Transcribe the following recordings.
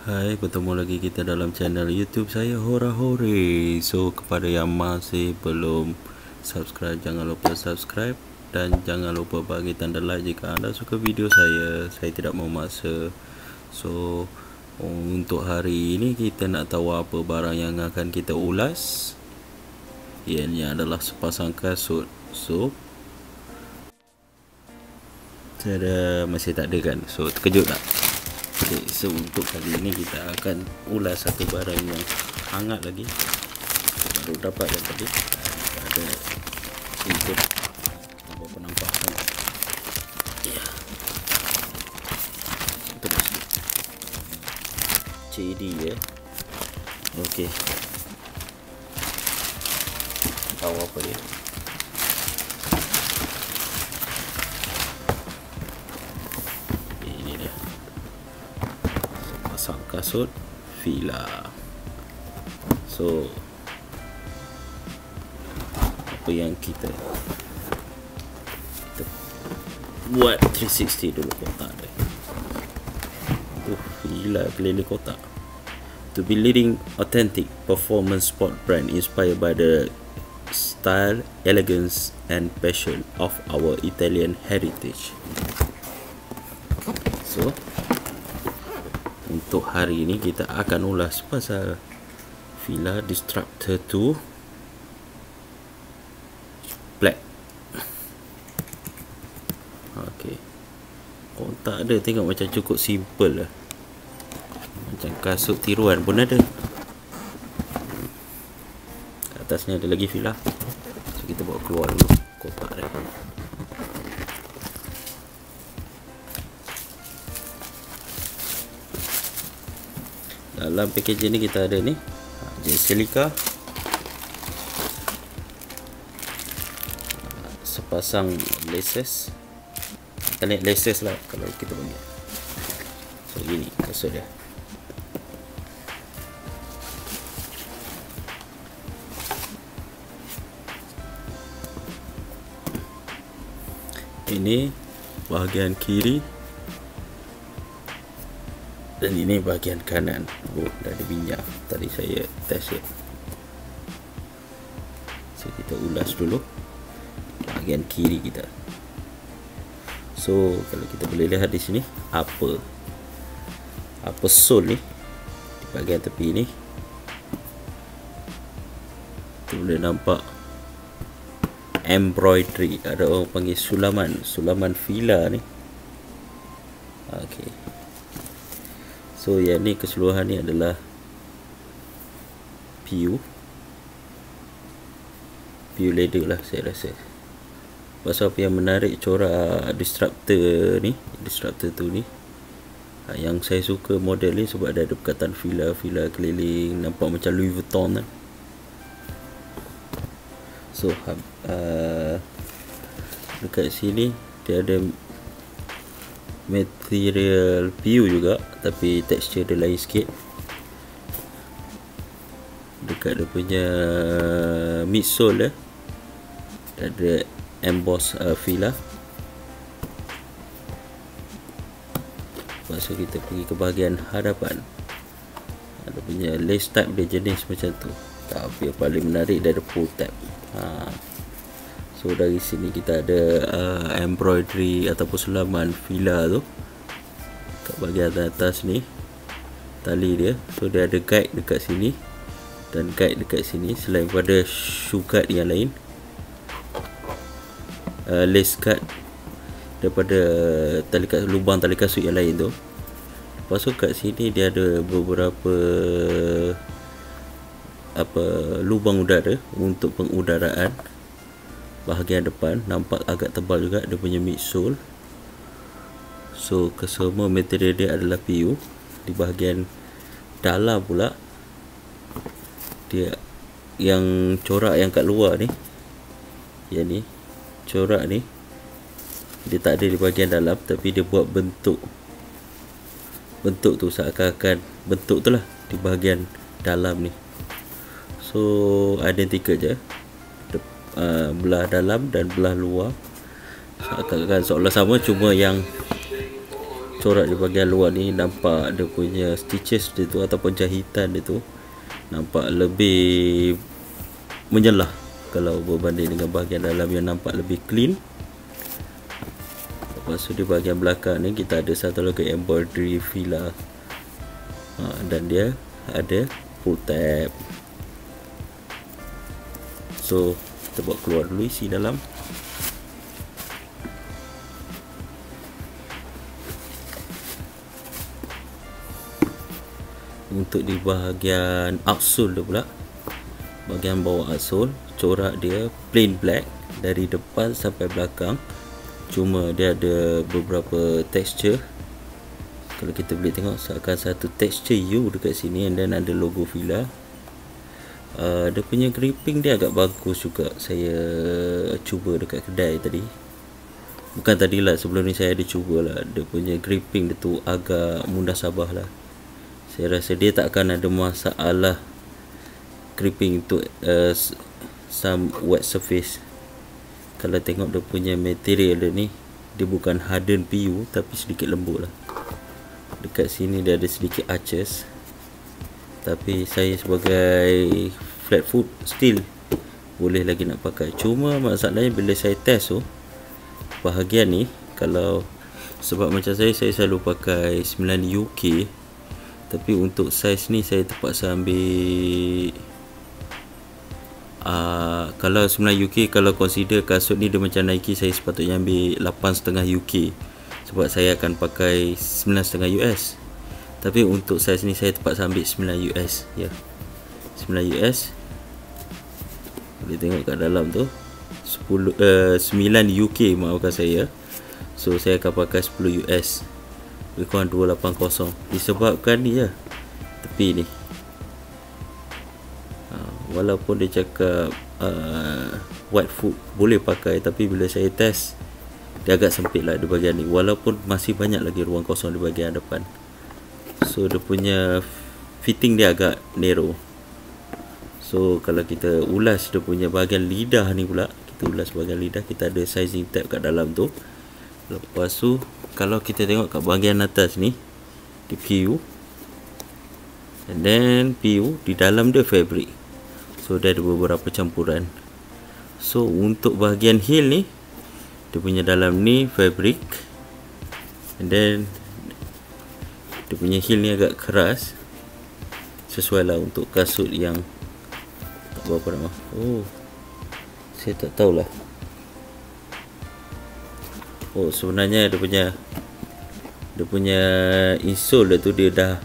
Hai, bertemu lagi kita dalam channel YouTube saya Hora Hore. So, kepada yang masih belum subscribe, jangan lupa subscribe dan jangan lupa bagi tanda like jika anda suka video saya. Saya tidak memaksa. So, untuk hari ini kita nak tahu apa barang yang akan kita ulas. Ianya adalah sepasang kasut. So, saya masih tak ada kan. So, terkejut tak? Okay, so untuk kali ini kita akan ulas satu barang yang hangat lagi, baru dapat yang tadi. Ada sedikit apa penampakan ya, terus CD ya. Okey, tahu apa dia? Ini dia, pasang kasut Fila. So, apa yang kita buat 360 dulu kotak dia. Fila keliling kotak. To be leading authentic performance sport brand inspired by the style, elegance and passion of our Italian heritage. So, untuk hari ini kita akan ulas pasal Fila Disruptor 2 Black. Okey. Kotak ada tengok macam cukup simple lah. Macam kasut tiruan pun ada. Atasnya ada lagi Fila. So kita bawa keluar dulu kotak dia. Dalam packaging ni kita ada ni jenis silika, sepasang laces. Kita lihat laces lah kalau kita panggil. So gini kasut dia. Ini bahagian kiri dan ini bahagian kanan. Oh, dah ada minyak. Tadi saya test it. So kita ulas dulu bahagian kiri kita. So kalau kita boleh lihat di sini apa sole ni di bahagian tepi ni, kita boleh nampak embroidery. Ada orang panggil sulaman Fila ni. Okey. So yang ni keseluruhan ni adalah PU leather lah saya rasa. Pasal apa yang menarik corak disruptor tu ni, yang saya suka model ni sebab ada perkataan Fila keliling, nampak macam Louis Vuitton kan. So dekat sini dia ada material PU juga, tapi tekstur dia lain sikit. Dekat dia punya midsole ada emboss Fila. Lepas tu kita pergi ke bahagian hadapan, ada punya lace type dia jenis macam tu, tapi yang paling menarik dia ada pull tab. So dari sini kita ada embroidery ataupun sulaman Fila tu kat bahagian atas ni, tali dia. So dia ada guide dekat sini dan guide dekat sini, selain pada shoe guard yang lain, lace guard daripada lubang tali kasut yang lain tu. Lepas tu kat sini dia ada beberapa lubang udara untuk pengudaraan. Bahagian depan nampak agak tebal juga dia punya midsole. So kesemua material dia adalah PU. Di bahagian dalam pula, dia yang corak yang kat luar ni, yang ni corak ni, dia tak ada di bahagian dalam, tapi dia buat bentuk tu seakan-akan bentuk tu lah di bahagian dalam ni. So identical je, belah dalam dan belah luar seakan-akan seolah sama, cuma yang corak di bahagian luar ni, nampak dia punya stitches dia tu ataupun jahitan dia tu nampak lebih menyelah kalau berbanding dengan bahagian dalam yang nampak lebih clean. Lepas tu di bahagian belakang ni kita ada satu lagi embroidery fila, dan dia ada pull tab. So kita buat keluar dulu isi dalam. Untuk di bahagian outsole dia pula, bahagian bawah outsole, corak dia plain black dari depan sampai belakang, cuma dia ada beberapa texture. Kalau kita boleh tengok seakan satu texture U dekat sini, and then ada logo Fila. Dia punya gripping dia agak bagus juga. Saya cuba dekat kedai tadi, bukan tadilah, sebelum ni saya ada cuba lah. Dia punya gripping dia tu agak mudah sabah lah. Saya rasa dia tak akan ada masalah gripping untuk some wet surface. Kalau tengok dia punya material dia ni, dia bukan harden PU tapi sedikit lembut lah. Dekat sini dia ada sedikit arches, tapi saya sebagai flat foot still boleh lagi nak pakai. Cuma masalahnya bila saya test tu bahagian ni, kalau sebab macam saya selalu pakai 9 UK, tapi untuk saiz ni saya terpaksa ambil kalau 9 UK, kalau consider kasut ni dia macam Nike, saya sepatutnya ambil 8.5 UK sebab saya akan pakai 9.5 US. Tapi untuk saiz ni saya terpaksa ambil 9 US ya. 9 US. Boleh tengok kat dalam tu 9 UK, maafkan saya. So saya akan pakai 10 US, lebih kurang 280. Disebabkan ni ya, tepi ni, walaupun dia cakap wide foot boleh pakai, tapi bila saya test dia agak sempit lah di bahagian ni, walaupun masih banyak lagi ruang kosong di bahagian depan. So dia punya fitting dia agak narrow. So kalau kita ulas dia punya bahagian lidah ni pula, kita ulas bahagian lidah, kita ada sizing tab kat dalam tu. Lepas tu kalau kita tengok kat bahagian atas ni, di PU, and then PU di dalam dia fabric. So dia ada beberapa campuran. So untuk bahagian heel ni, dia punya dalam ni fabric, and then dia punya heel ni agak keras, sesuai lah untuk kasut yang tak berapa nama. Oh, saya tak tahulah. Oh, sebenarnya dia punya insole dia tu dia dah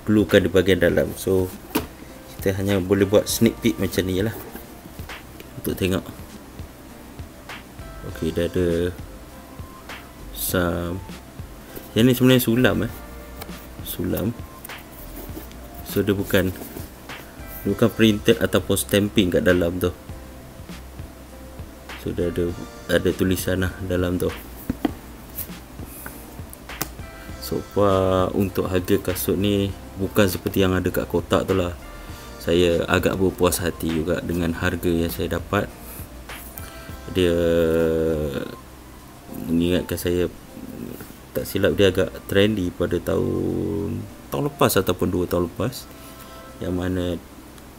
gluekan di bahagian dalam. So kita hanya boleh buat sneak peek macam ni lah untuk tengok. Okey, dah ada yang ni sebenarnya sulam. So dia bukan printed ataupun stamping kat dalam tu. So dia ada tulisan lah dalam tu. So untuk harga kasut ni bukan seperti yang ada kat kotak tu lah. Saya agak berpuas hati juga dengan harga yang saya dapat. Dia mengingatkan saya, tak silap dia agak trendy pada tahun lepas ataupun 2 tahun lepas, yang mana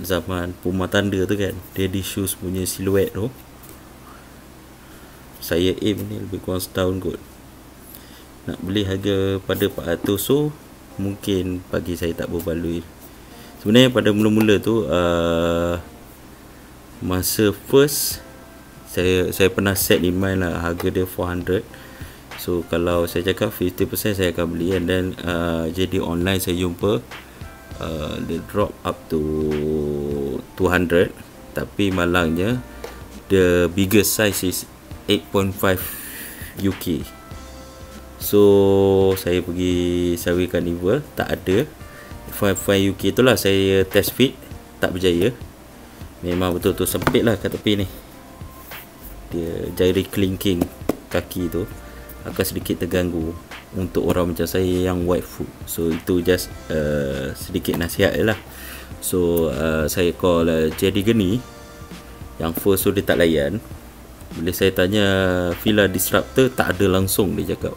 zaman Puma Tanda tu kan, Daddy Shoes punya siluet tu. Saya aim ni lebih kurang setahun kot. Nak beli harga pada 400, so mungkin bagi saya tak berbaloi. Sebenarnya pada mula-mula tu masa first saya pernah set in mind lah harga dia 400. So kalau saya cakap 50% saya akan beli, and then jadi online saya jumpa dia drop up to 200, tapi malangnya the biggest size is 8.5 UK. So saya pergi Sawi Carnival, tak ada 5 UK tu lah. Saya test fit, tak berjaya. Memang betul-betul sempit lah kat tepi ni. Dia jari kelingking kaki tu akan sedikit terganggu untuk orang macam saya yang wide foot. So itu just sedikit nasihat je lah. So saya call Jerry Geni, yang first tu dia tak layan. Bila saya tanya Fila Disruptor, tak ada langsung dia cakap.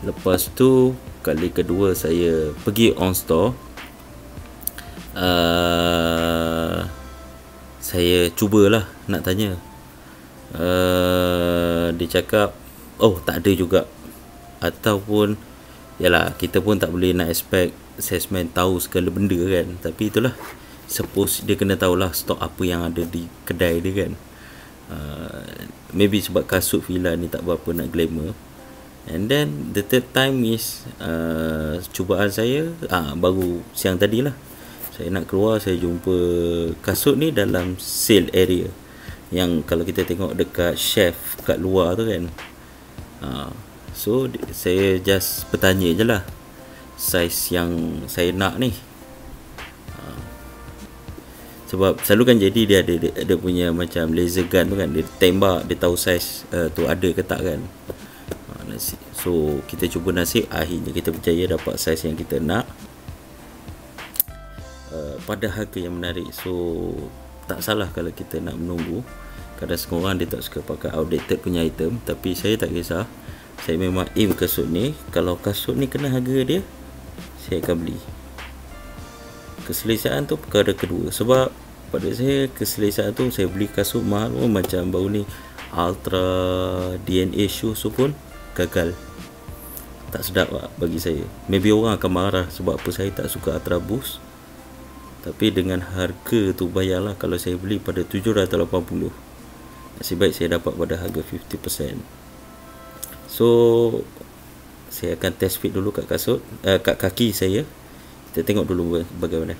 Lepas tu kali kedua saya pergi on store, saya cubalah nak tanya. Dia cakap oh tak ada juga, ataupun yalah, kita pun tak boleh nak expect salesman tahu segala benda kan. Tapi itulah, suppose dia kena tahulah stok apa yang ada di kedai dia kan. Maybe sebab kasut Fila ni tak berapa nak glamour. And then the third time is cubaan saya baru siang tadi lah. Saya nak keluar, saya jumpa kasut ni dalam sale area, yang kalau kita tengok dekat shelf kat luar tu kan. So saya just bertanya je lah size yang saya nak ni. Sebab selalu kan jadi dia punya macam laser gun tu kan, dia tembak, dia tahu size tu ada ke tak kan. So kita cuba nasib, akhirnya kita berjaya dapat saiz yang kita nak, pada harga yang menarik. So tak salah kalau kita nak menunggu. Kadang semua orang dia tak suka pakai outdated punya item, tapi saya tak kisah. Saya memang aim kasut ni, kalau kasut ni kena harga dia, saya akan beli. Keselesaan tu perkara kedua. Sebab pada saya keselesaan tu, saya beli kasut mahal pun, macam baru ni Ultra DNA shoes tu pun gagal. Tak sedap lah bagi saya. Maybe orang akan marah sebab apa saya tak suka Ultra Boost, tapi dengan harga tu bayarlah. Kalau saya beli pada 780, nasib baik saya dapat pada harga 50%. So saya akan test fit dulu kat kasut, kat kaki saya. Kita tengok dulu bagaimana.